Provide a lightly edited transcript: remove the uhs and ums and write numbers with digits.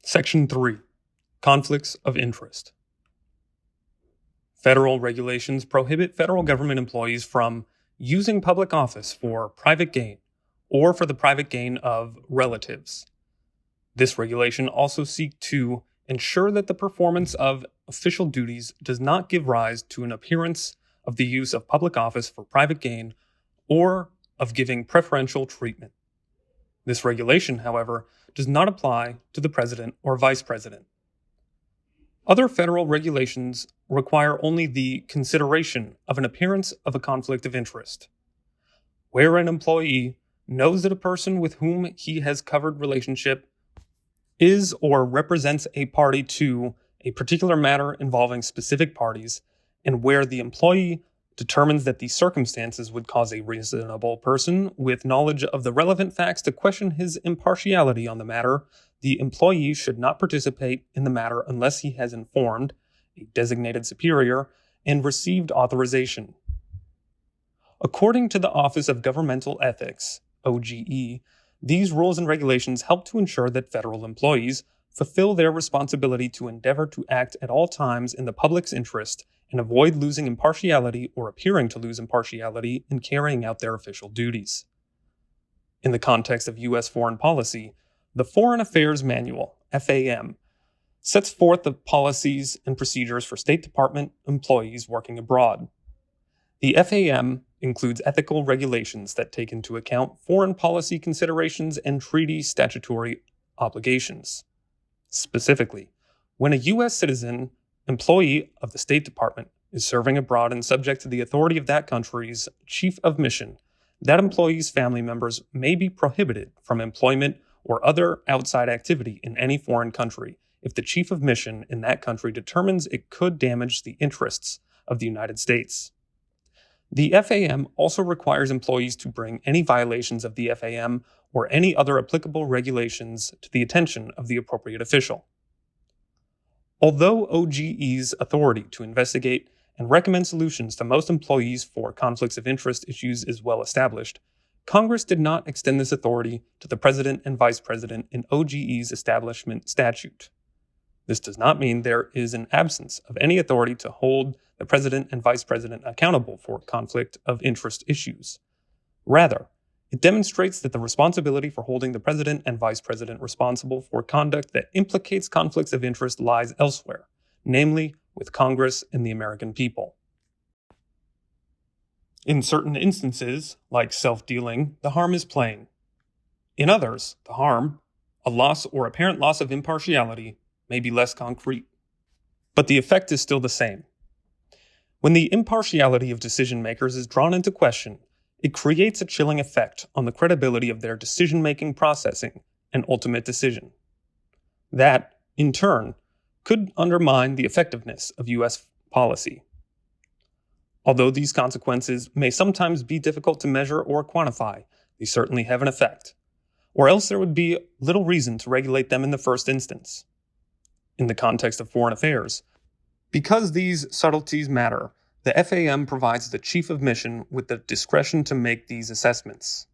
Section 3. Conflicts of Interest. Federal regulations prohibit federal government employees from using public office for private gain or for the private gain of relatives. This regulation also seeks to ensure that the performance of official duties does not give rise to an appearance of the use of public office for private gain or of giving preferential treatment. This regulation, however, does not apply to the president or vice president. Other federal regulations require only the consideration of an appearance of a conflict of interest. Where an employee knows that a person with whom he has covered relationship is or represents a party to a particular matter involving specific parties, and where the employee determines that the circumstances would cause a reasonable person with knowledge of the relevant facts to question his impartiality on the matter, the employee should not participate in the matter unless he has informed a designated superior and received authorization. According to the Office of Governmental Ethics, OGE, these rules and regulations help to ensure that federal employees fulfill their responsibility to endeavor to act at all times in the public's interest and avoid losing impartiality or appearing to lose impartiality in carrying out their official duties. In the context of U.S. foreign policy, the Foreign Affairs Manual, FAM, sets forth the policies and procedures for State Department employees working abroad. The FAM includes ethical regulations that take into account foreign policy considerations and treaty statutory obligations. Specifically, when a U.S. citizen employee of the State Department is serving abroad and subject to the authority of that country's chief of mission, that employee's family members may be prohibited from employment or other outside activity in any foreign country if the chief of mission in that country determines it could damage the interests of the United States. The FAM also requires employees to bring any violations of the FAM or any other applicable regulations to the attention of the appropriate official. Although OGE's authority to investigate and recommend solutions to most employees for conflicts of interest issues is well established, Congress did not extend this authority to the President and Vice President in OGE's establishment statute. This does not mean there is an absence of any authority to hold the President and Vice President accountable for conflict of interest issues. Rather, it demonstrates that the responsibility for holding the President and Vice President responsible for conduct that implicates conflicts of interest lies elsewhere, namely with Congress and the American people. In certain instances, like self-dealing, the harm is plain. In others, the harm, a loss or apparent loss of impartiality, may be less concrete. But the effect is still the same. When the impartiality of decision-makers is drawn into question, it creates a chilling effect on the credibility of their decision-making processing and ultimate decision. That, in turn, could undermine the effectiveness of U.S. policy. Although these consequences may sometimes be difficult to measure or quantify, they certainly have an effect, or else there would be little reason to regulate them in the first instance. In the context of foreign affairs, because these subtleties matter, the FAM provides the Chief of Mission with the discretion to make these assessments.